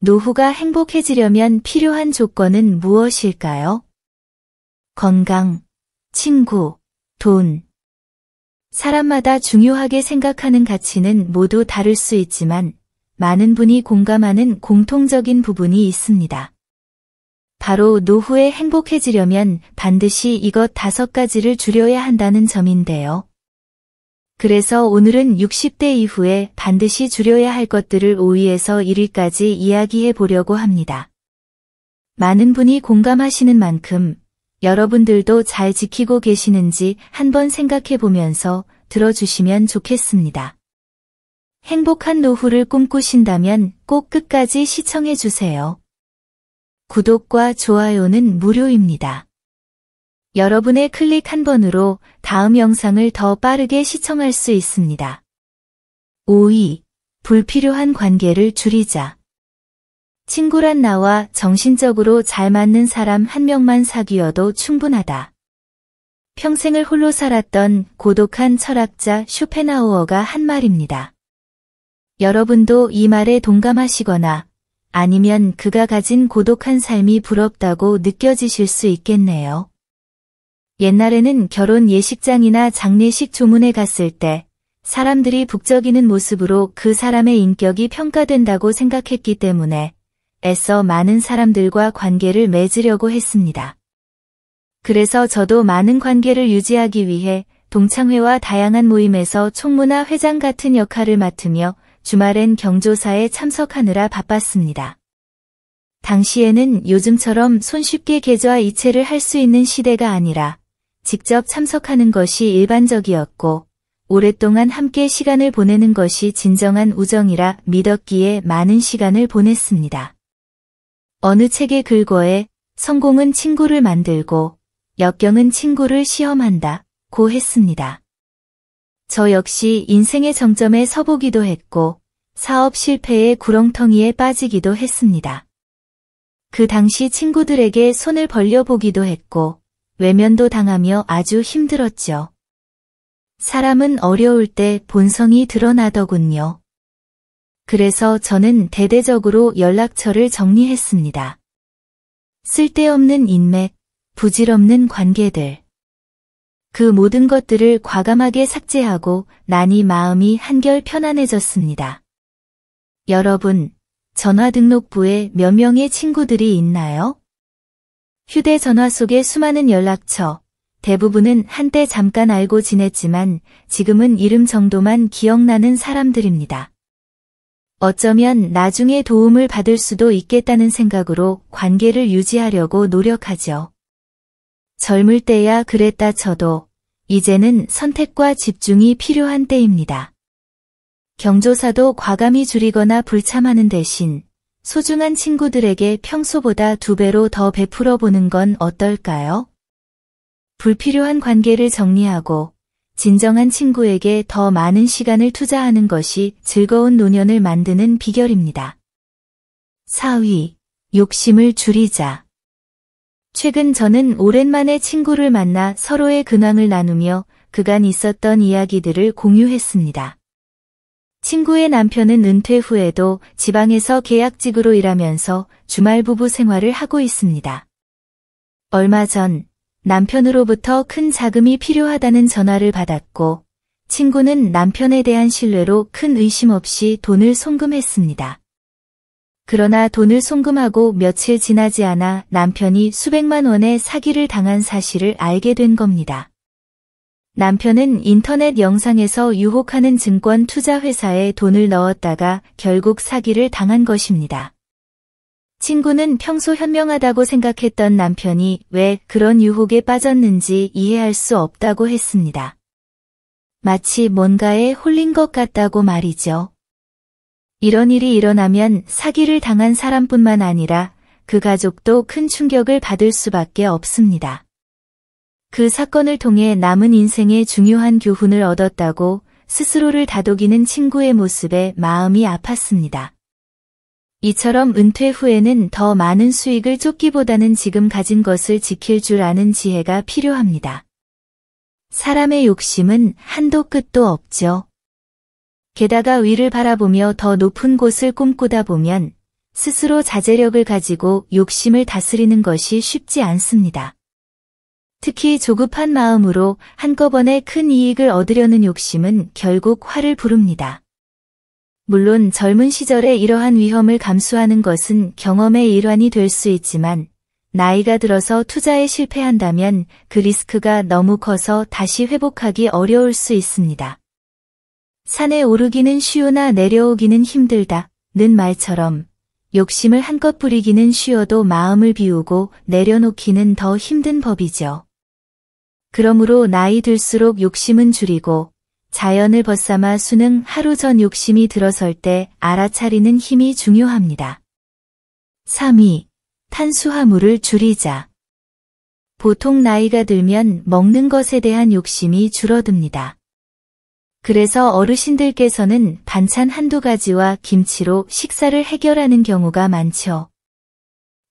노후가 행복해지려면 필요한 조건은 무엇일까요? 건강, 친구, 돈. 사람마다 중요하게 생각하는 가치는 모두 다를 수 있지만 많은 분이 공감하는 공통적인 부분이 있습니다. 바로 노후에 행복해지려면 반드시 이것 5가지를 줄여야 한다는 점인데요. 그래서 오늘은 60대 이후에 반드시 줄여야 할 것들을 5위에서 1위까지 이야기해 보려고 합니다. 많은 분이 공감하시는 만큼 여러분들도 잘 지키고 계시는지 한번 생각해 보면서 들어주시면 좋겠습니다. 행복한 노후를 꿈꾸신다면 꼭 끝까지 시청해 주세요. 구독과 좋아요는 무료입니다. 여러분의 클릭 한 번으로 다음 영상을 더 빠르게 시청할 수 있습니다. 5위. 불필요한 관계를 줄이자. 친구란 나와 정신적으로 잘 맞는 사람 한 명만 사귀어도 충분하다. 평생을 홀로 살았던 고독한 철학자 쇼펜하우어가 한 말입니다. 여러분도 이 말에 동감하시거나 아니면 그가 가진 고독한 삶이 부럽다고 느껴지실 수 있겠네요. 옛날에는 결혼 예식장이나 장례식 조문에 갔을 때 사람들이 북적이는 모습으로 그 사람의 인격이 평가된다고 생각했기 때문에 애써 많은 사람들과 관계를 맺으려고 했습니다. 그래서 저도 많은 관계를 유지하기 위해 동창회와 다양한 모임에서 총무나 회장 같은 역할을 맡으며 주말엔 경조사에 참석하느라 바빴습니다. 당시에는 요즘처럼 손쉽게 계좌 이체를 할 수 있는 시대가 아니라 직접 참석하는 것이 일반적이었고 오랫동안 함께 시간을 보내는 것이 진정한 우정이라 믿었기에 많은 시간을 보냈습니다. 어느 책에 글거에 성공은 친구를 만들고 역경은 친구를 시험한다고 했습니다. 저 역시 인생의 정점에 서보기도 했고 사업 실패의 구렁텅이에 빠지기도 했습니다. 그 당시 친구들에게 손을 벌려보기도 했고 외면도 당하며 아주 힘들었죠. 사람은 어려울 때 본성이 드러나더군요. 그래서 저는 대대적으로 연락처를 정리했습니다. 쓸데없는 인맥, 부질없는 관계들. 그 모든 것들을 과감하게 삭제하고 나니 마음이 한결 편안해졌습니다. 여러분, 전화등록부에 몇 명의 친구들이 있나요? 휴대전화 속의 수많은 연락처, 대부분은 한때 잠깐 알고 지냈지만 지금은 이름 정도만 기억나는 사람들입니다. 어쩌면 나중에 도움을 받을 수도 있겠다는 생각으로 관계를 유지하려고 노력하죠. 젊을 때야 그랬다 쳐도 이제는 선택과 집중이 필요한 때입니다. 경조사도 과감히 줄이거나 불참하는 대신 소중한 친구들에게 평소보다 2배로 더 베풀어 보는 건 어떨까요? 불필요한 관계를 정리하고 진정한 친구에게 더 많은 시간을 투자하는 것이 즐거운 노년을 만드는 비결입니다. 4위. 욕심을 줄이자. 최근 저는 오랜만에 친구를 만나 서로의 근황을 나누며 그간 있었던 이야기들을 공유했습니다. 친구의 남편은 은퇴 후에도 지방에서 계약직으로 일하면서 주말 부부 생활을 하고 있습니다. 얼마 전 남편으로부터 큰 자금이 필요하다는 전화를 받았고 친구는 남편에 대한 신뢰로 큰 의심 없이 돈을 송금했습니다. 그러나 돈을 송금하고 며칠 지나지 않아 남편이 수백만 원의 사기를 당한 사실을 알게 된 겁니다. 남편은 인터넷 영상에서 유혹하는 증권 투자 회사에 돈을 넣었다가 결국 사기를 당한 것입니다. 친구는 평소 현명하다고 생각했던 남편이 왜 그런 유혹에 빠졌는지 이해할 수 없다고 했습니다. 마치 뭔가에 홀린 것 같다고 말이죠. 이런 일이 일어나면 사기를 당한 사람뿐만 아니라 그 가족도 큰 충격을 받을 수밖에 없습니다. 그 사건을 통해 남은 인생의 중요한 교훈을 얻었다고 스스로를 다독이는 친구의 모습에 마음이 아팠습니다. 이처럼 은퇴 후에는 더 많은 수익을 쫓기보다는 지금 가진 것을 지킬 줄 아는 지혜가 필요합니다. 사람의 욕심은 한도 끝도 없죠. 게다가 위를 바라보며 더 높은 곳을 꿈꾸다 보면 스스로 자제력을 가지고 욕심을 다스리는 것이 쉽지 않습니다. 특히 조급한 마음으로 한꺼번에 큰 이익을 얻으려는 욕심은 결국 화를 부릅니다. 물론 젊은 시절에 이러한 위험을 감수하는 것은 경험의 일환이 될 수 있지만 나이가 들어서 투자에 실패한다면 그 리스크가 너무 커서 다시 회복하기 어려울 수 있습니다. 산에 오르기는 쉬우나 내려오기는 힘들다는 말처럼 욕심을 한껏 부리기는 쉬워도 마음을 비우고 내려놓기는 더 힘든 법이죠. 그러므로 나이 들수록 욕심은 줄이고 자연을 벗삼아 수능 하루 전 욕심이 들어설 때 알아차리는 힘이 중요합니다. 3위. 탄수화물을 줄이자. 보통 나이가 들면 먹는 것에 대한 욕심이 줄어듭니다. 그래서 어르신들께서는 반찬 한두 가지와 김치로 식사를 해결하는 경우가 많죠.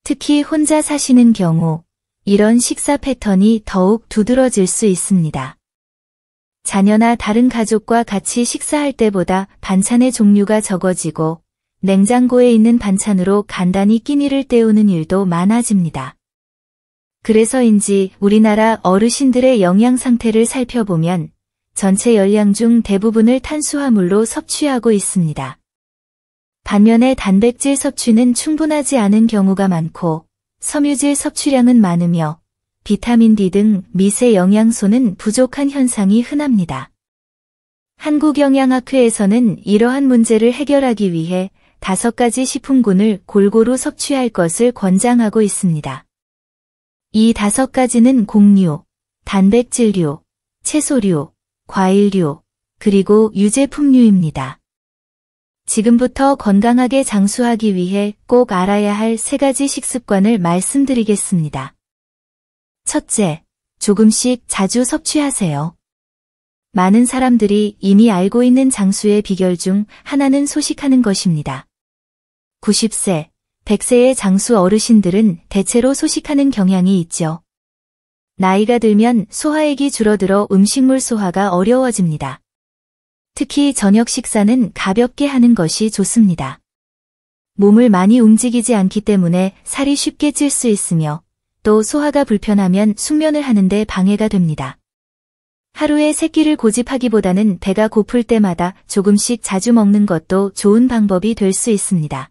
특히 혼자 사시는 경우 이런 식사 패턴이 더욱 두드러질 수 있습니다. 자녀나 다른 가족과 같이 식사할 때보다 반찬의 종류가 적어지고 냉장고에 있는 반찬으로 간단히 끼니를 때우는 일도 많아집니다. 그래서인지 우리나라 어르신들의 영양 상태를 살펴보면 전체 열량 중 대부분을 탄수화물로 섭취하고 있습니다. 반면에 단백질 섭취는 충분하지 않은 경우가 많고 섬유질 섭취량은 많으며 비타민 D 등 미세 영양소는 부족한 현상이 흔합니다. 한국영양학회에서는 이러한 문제를 해결하기 위해 5가지 식품군을 골고루 섭취할 것을 권장하고 있습니다. 이 5가지는 곡류, 단백질류, 채소류, 과일류, 그리고 유제품류입니다. 지금부터 건강하게 장수하기 위해 꼭 알아야 할 3가지 식습관을 말씀드리겠습니다. 첫째, 조금씩 자주 섭취하세요. 많은 사람들이 이미 알고 있는 장수의 비결 중 하나는 소식하는 것입니다. 90세, 100세의 장수 어르신들은 대체로 소식하는 경향이 있죠. 나이가 들면 소화액이 줄어들어 음식물 소화가 어려워집니다. 특히 저녁 식사는 가볍게 하는 것이 좋습니다. 몸을 많이 움직이지 않기 때문에 살이 쉽게 찔 수 있으며 또 소화가 불편하면 숙면을 하는데 방해가 됩니다. 하루에 3끼를 고집하기보다는 배가 고플 때마다 조금씩 자주 먹는 것도 좋은 방법이 될 수 있습니다.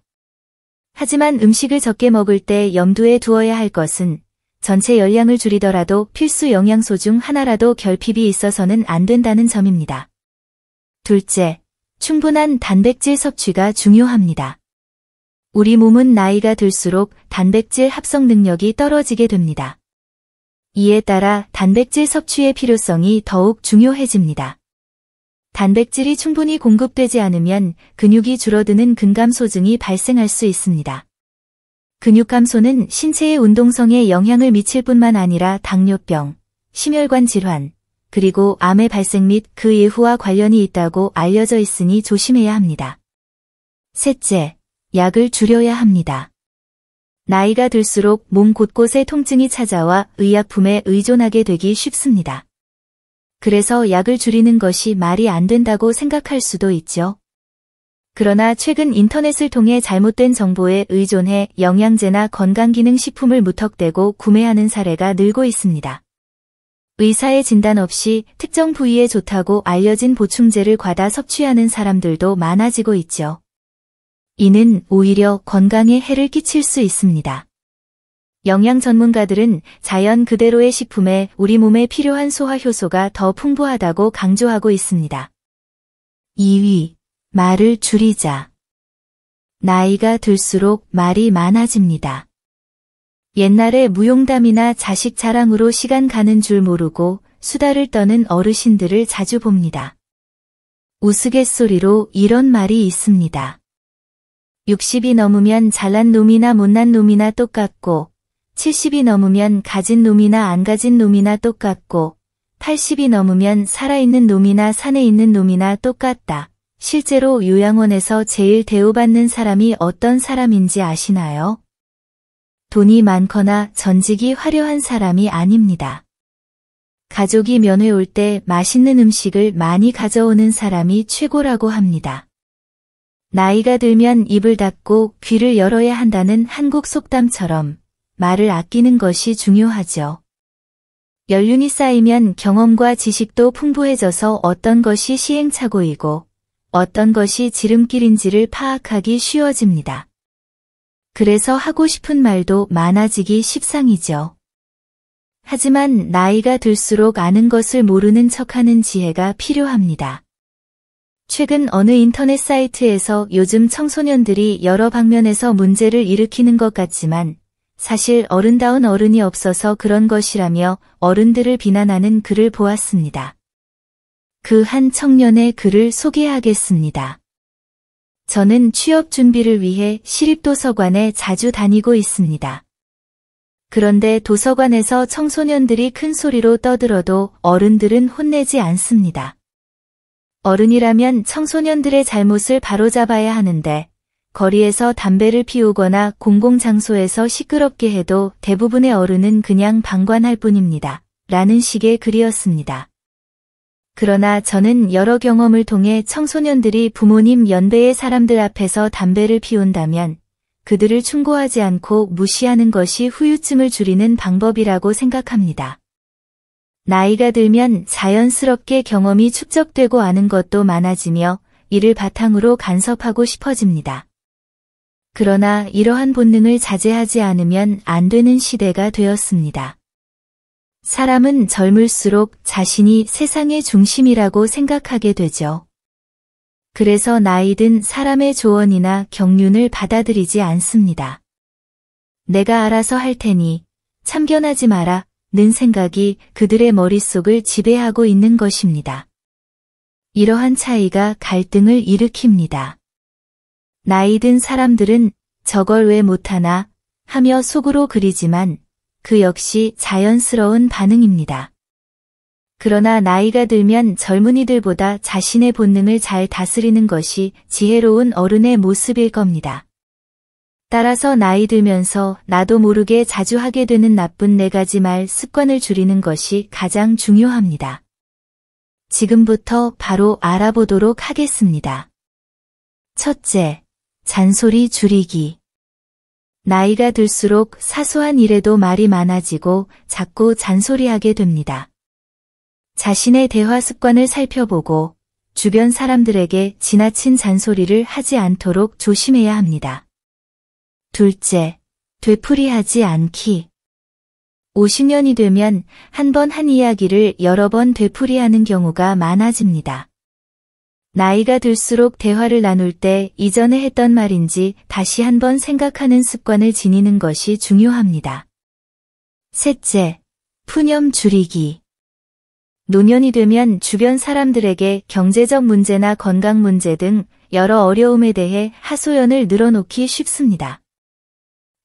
하지만 음식을 적게 먹을 때 염두에 두어야 할 것은 전체 열량을 줄이더라도 필수 영양소 중 하나라도 결핍이 있어서는 안 된다는 점입니다. 둘째, 충분한 단백질 섭취가 중요합니다. 우리 몸은 나이가 들수록 단백질 합성 능력이 떨어지게 됩니다. 이에 따라 단백질 섭취의 필요성이 더욱 중요해집니다. 단백질이 충분히 공급되지 않으면 근육이 줄어드는 근감소증이 발생할 수 있습니다. 근육감소는 신체의 운동성에 영향을 미칠 뿐만 아니라 당뇨병, 심혈관 질환, 그리고 암의 발생 및 그 예후와 관련이 있다고 알려져 있으니 조심해야 합니다. 셋째, 약을 줄여야 합니다. 나이가 들수록 몸 곳곳에 통증이 찾아와 의약품에 의존하게 되기 쉽습니다. 그래서 약을 줄이는 것이 말이 안 된다고 생각할 수도 있죠. 그러나 최근 인터넷을 통해 잘못된 정보에 의존해 영양제나 건강기능식품을 무턱대고 구매하는 사례가 늘고 있습니다. 의사의 진단 없이 특정 부위에 좋다고 알려진 보충제를 과다 섭취하는 사람들도 많아지고 있죠. 이는 오히려 건강에 해를 끼칠 수 있습니다. 영양 전문가들은 자연 그대로의 식품에 우리 몸에 필요한 소화 효소가 더 풍부하다고 강조하고 있습니다. 2위, 말을 줄이자. 나이가 들수록 말이 많아집니다. 옛날에 무용담이나 자식 자랑으로 시간 가는 줄 모르고 수다를 떠는 어르신들을 자주 봅니다. 우스갯소리로 이런 말이 있습니다. 60이 넘으면 잘난 놈이나 못난 놈이나 똑같고 70이 넘으면 가진 놈이나 안 가진 놈이나 똑같고 80이 넘으면 살아있는 놈이나 산에 있는 놈이나 똑같다. 실제로 요양원에서 제일 대우받는 사람이 어떤 사람인지 아시나요? 돈이 많거나 전직이 화려한 사람이 아닙니다. 가족이 면회 올 때 맛있는 음식을 많이 가져오는 사람이 최고라고 합니다. 나이가 들면 입을 닫고 귀를 열어야 한다는 한국 속담처럼 말을 아끼는 것이 중요하죠. 연륜이 쌓이면 경험과 지식도 풍부해져서 어떤 것이 시행착오이고 어떤 것이 지름길인지를 파악하기 쉬워집니다. 그래서 하고 싶은 말도 많아지기 십상이죠. 하지만 나이가 들수록 아는 것을 모르는 척하는 지혜가 필요합니다. 최근 어느 인터넷 사이트에서 요즘 청소년들이 여러 방면에서 문제를 일으키는 것 같지만 사실 어른다운 어른이 없어서 그런 것이라며 어른들을 비난하는 글을 보았습니다. 그 한 청년의 글을 소개하겠습니다. 저는 취업 준비를 위해 시립도서관에 자주 다니고 있습니다. 그런데 도서관에서 청소년들이 큰 소리로 떠들어도 어른들은 혼내지 않습니다. 어른이라면 청소년들의 잘못을 바로잡아야 하는데 거리에서 담배를 피우거나 공공장소에서 시끄럽게 해도 대부분의 어른은 그냥 방관할 뿐입니다. 라는 식의 글이었습니다. 그러나 저는 여러 경험을 통해 청소년들이 부모님 연배의 사람들 앞에서 담배를 피운다면 그들을 충고하지 않고 무시하는 것이 후유증을 줄이는 방법이라고 생각합니다. 나이가 들면 자연스럽게 경험이 축적되고 아는 것도 많아지며 이를 바탕으로 간섭하고 싶어집니다. 그러나 이러한 본능을 자제하지 않으면 안 되는 시대가 되었습니다. 사람은 젊을수록 자신이 세상의 중심이라고 생각하게 되죠. 그래서 나이든 사람의 조언이나 경륜을 받아들이지 않습니다. 내가 알아서 할 테니 참견하지 마라 는 생각이 그들의 머릿속을 지배하고 있는 것입니다. 이러한 차이가 갈등을 일으킵니다. 나이 든 사람들은 저걸 왜 못하나 하며 속으로 그리지만 그 역시 자연스러운 반응입니다. 그러나 나이가 들면 젊은이들보다 자신의 본능을 잘 다스리는 것이 지혜로운 어른의 모습일 겁니다. 따라서 나이 들면서 나도 모르게 자주 하게 되는 나쁜 4가지 말 습관을 줄이는 것이 가장 중요합니다. 지금부터 바로 알아보도록 하겠습니다. 첫째, 잔소리 줄이기. 나이가 들수록 사소한 일에도 말이 많아지고 자꾸 잔소리하게 됩니다. 자신의 대화 습관을 살펴보고 주변 사람들에게 지나친 잔소리를 하지 않도록 조심해야 합니다. 둘째, 되풀이하지 않기. 50년이 되면 한 번 한 이야기를 여러 번 되풀이하는 경우가 많아집니다. 나이가 들수록 대화를 나눌 때 이전에 했던 말인지 다시 한번 생각하는 습관을 지니는 것이 중요합니다. 셋째, 푸념 줄이기. 노년이 되면 주변 사람들에게 경제적 문제나 건강 문제 등 여러 어려움에 대해 하소연을 늘어놓기 쉽습니다.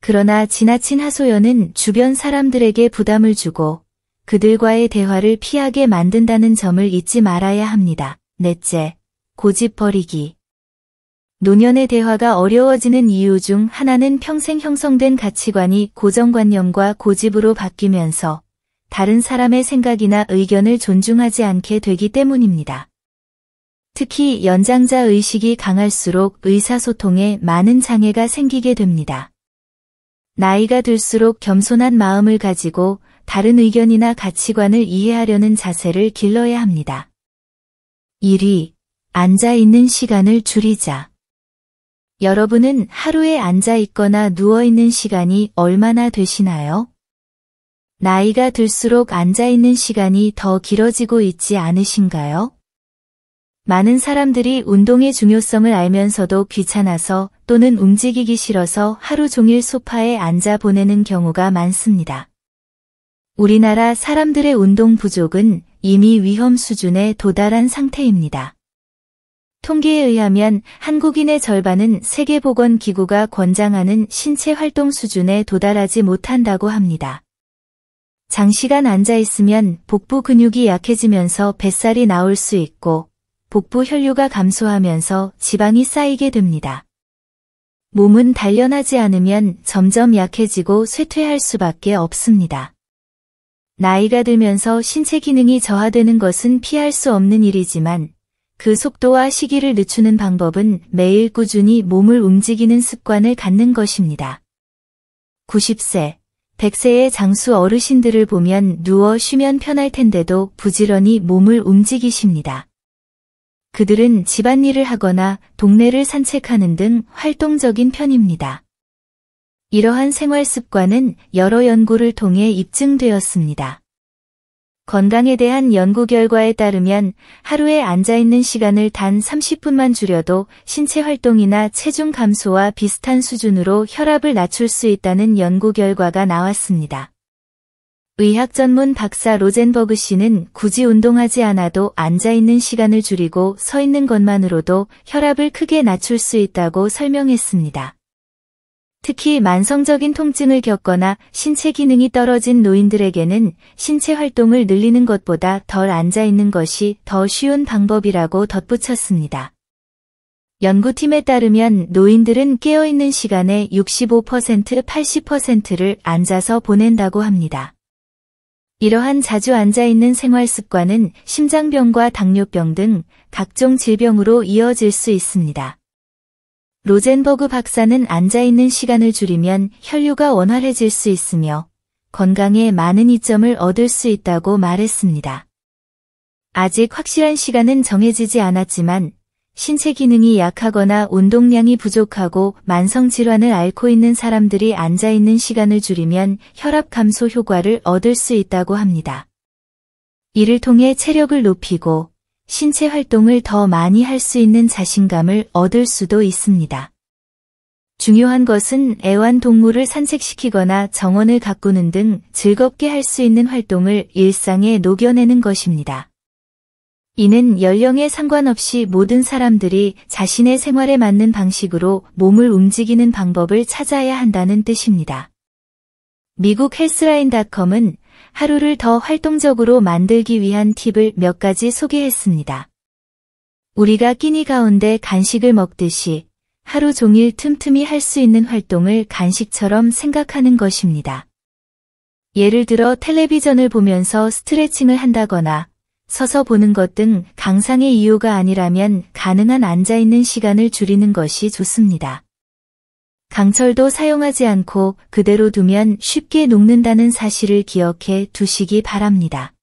그러나 지나친 하소연은 주변 사람들에게 부담을 주고 그들과의 대화를 피하게 만든다는 점을 잊지 말아야 합니다. 넷째, 고집 버리기. 노년의 대화가 어려워지는 이유 중 하나는 평생 형성된 가치관이 고정관념과 고집으로 바뀌면서 다른 사람의 생각이나 의견을 존중하지 않게 되기 때문입니다. 특히 연장자 의식이 강할수록 의사소통에 많은 장애가 생기게 됩니다. 나이가 들수록 겸손한 마음을 가지고 다른 의견이나 가치관을 이해하려는 자세를 길러야 합니다. 1위, 앉아있는 시간을 줄이자. 여러분은 하루에 앉아있거나 누워있는 시간이 얼마나 되시나요? 나이가 들수록 앉아있는 시간이 더 길어지고 있지 않으신가요? 많은 사람들이 운동의 중요성을 알면서도 귀찮아서 또는 움직이기 싫어서 하루 종일 소파에 앉아 보내는 경우가 많습니다. 우리나라 사람들의 운동 부족은 이미 위험 수준에 도달한 상태입니다. 통계에 의하면 한국인의 절반은 세계보건기구가 권장하는 신체 활동 수준에 도달하지 못한다고 합니다. 장시간 앉아있으면 복부 근육이 약해지면서 뱃살이 나올 수 있고 복부 혈류가 감소하면서 지방이 쌓이게 됩니다. 몸은 단련하지 않으면 점점 약해지고 쇠퇴할 수밖에 없습니다. 나이가 들면서 신체 기능이 저하되는 것은 피할 수 없는 일이지만 그 속도와 시기를 늦추는 방법은 매일 꾸준히 몸을 움직이는 습관을 갖는 것입니다. 90세, 100세의 장수 어르신들을 보면 누워 쉬면 편할 텐데도 부지런히 몸을 움직이십니다. 그들은 집안일을 하거나 동네를 산책하는 등 활동적인 편입니다. 이러한 생활 습관은 여러 연구를 통해 입증되었습니다. 건강에 대한 연구 결과에 따르면 하루에 앉아있는 시간을 단 30분만 줄여도 신체 활동이나 체중 감소와 비슷한 수준으로 혈압을 낮출 수 있다는 연구 결과가 나왔습니다. 의학 전문 박사 로젠버그 씨는 굳이 운동하지 않아도 앉아있는 시간을 줄이고 서 있는 것만으로도 혈압을 크게 낮출 수 있다고 설명했습니다. 특히 만성적인 통증을 겪거나 신체 기능이 떨어진 노인들에게는 신체 활동을 늘리는 것보다 덜 앉아있는 것이 더 쉬운 방법이라고 덧붙였습니다. 연구팀에 따르면 노인들은 깨어있는 시간의 65%, 80%를 앉아서 보낸다고 합니다. 이러한 자주 앉아있는 생활 습관은 심장병과 당뇨병 등 각종 질병으로 이어질 수 있습니다. 로젠버그 박사는 앉아있는 시간을 줄이면 혈류가 원활해질 수 있으며 건강에 많은 이점을 얻을 수 있다고 말했습니다. 아직 확실한 시간은 정해지지 않았지만 신체 기능이 약하거나 운동량이 부족하고 만성 질환을 앓고 있는 사람들이 앉아있는 시간을 줄이면 혈압 감소 효과를 얻을 수 있다고 합니다. 이를 통해 체력을 높이고 신체 활동을 더 많이 할 수 있는 자신감을 얻을 수도 있습니다. 중요한 것은 애완동물을 산책시키거나 정원을 가꾸는 등 즐겁게 할 수 있는 활동을 일상에 녹여내는 것입니다. 이는 연령에 상관없이 모든 사람들이 자신의 생활에 맞는 방식으로 몸을 움직이는 방법을 찾아야 한다는 뜻입니다. 미국 헬스라인.com은 하루를 더 활동적으로 만들기 위한 팁을 몇 가지 소개했습니다. 우리가 끼니 가운데 간식을 먹듯이 하루 종일 틈틈이 할 수 있는 활동을 간식처럼 생각하는 것입니다. 예를 들어 텔레비전을 보면서 스트레칭을 한다거나 서서 보는 것 등 강상의 이유가 아니라면 가능한 앉아있는 시간을 줄이는 것이 좋습니다. 강철도 사용하지 않고 그대로 두면 쉽게 녹는다는 사실을 기억해 두시기 바랍니다.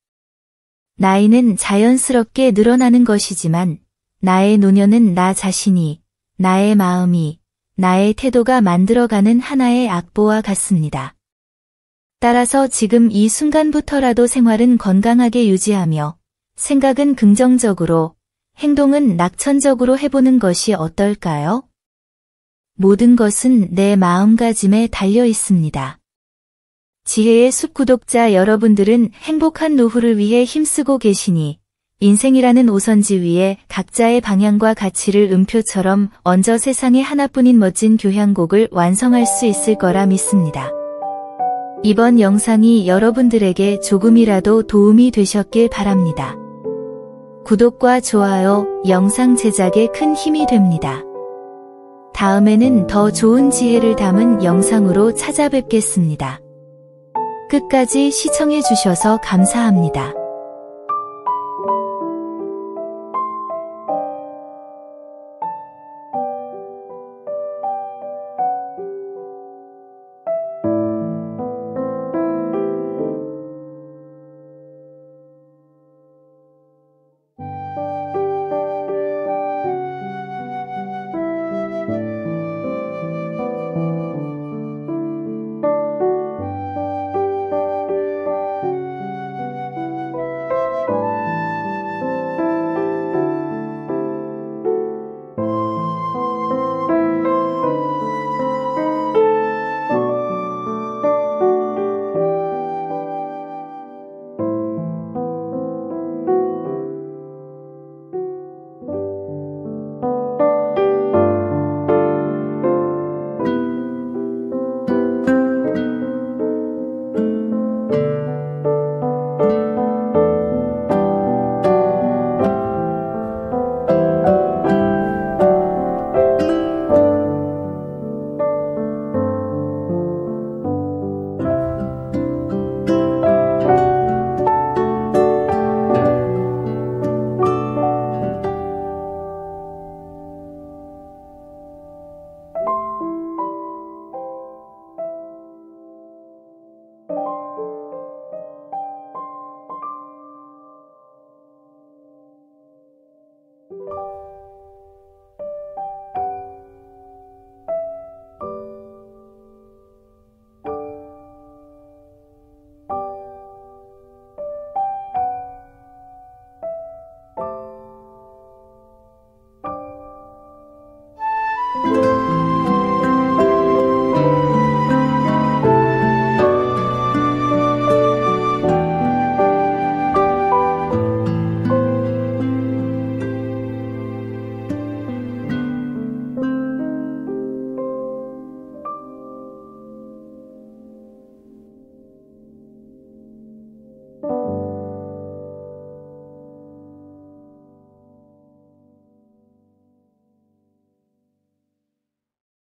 나이는 자연스럽게 늘어나는 것이지만 나의 노년은 나 자신이, 나의 마음이, 나의 태도가 만들어가는 하나의 악보와 같습니다. 따라서 지금 이 순간부터라도 생활은 건강하게 유지하며 생각은 긍정적으로, 행동은 낙천적으로 해보는 것이 어떨까요? 모든 것은 내 마음가짐에 달려 있습니다. 지혜의 숲 구독자 여러분들은 행복한 노후를 위해 힘쓰고 계시니 인생이라는 오선지 위에 각자의 방향과 가치를 음표처럼 얹어 세상에 하나뿐인 멋진 교향곡을 완성할 수 있을 거라 믿습니다. 이번 영상이 여러분들에게 조금이라도 도움이 되셨길 바랍니다. 구독과 좋아요, 영상 제작에 큰 힘이 됩니다. 다음에는 더 좋은 지혜를 담은 영상으로 찾아뵙겠습니다. 끝까지 시청해주셔서 감사합니다.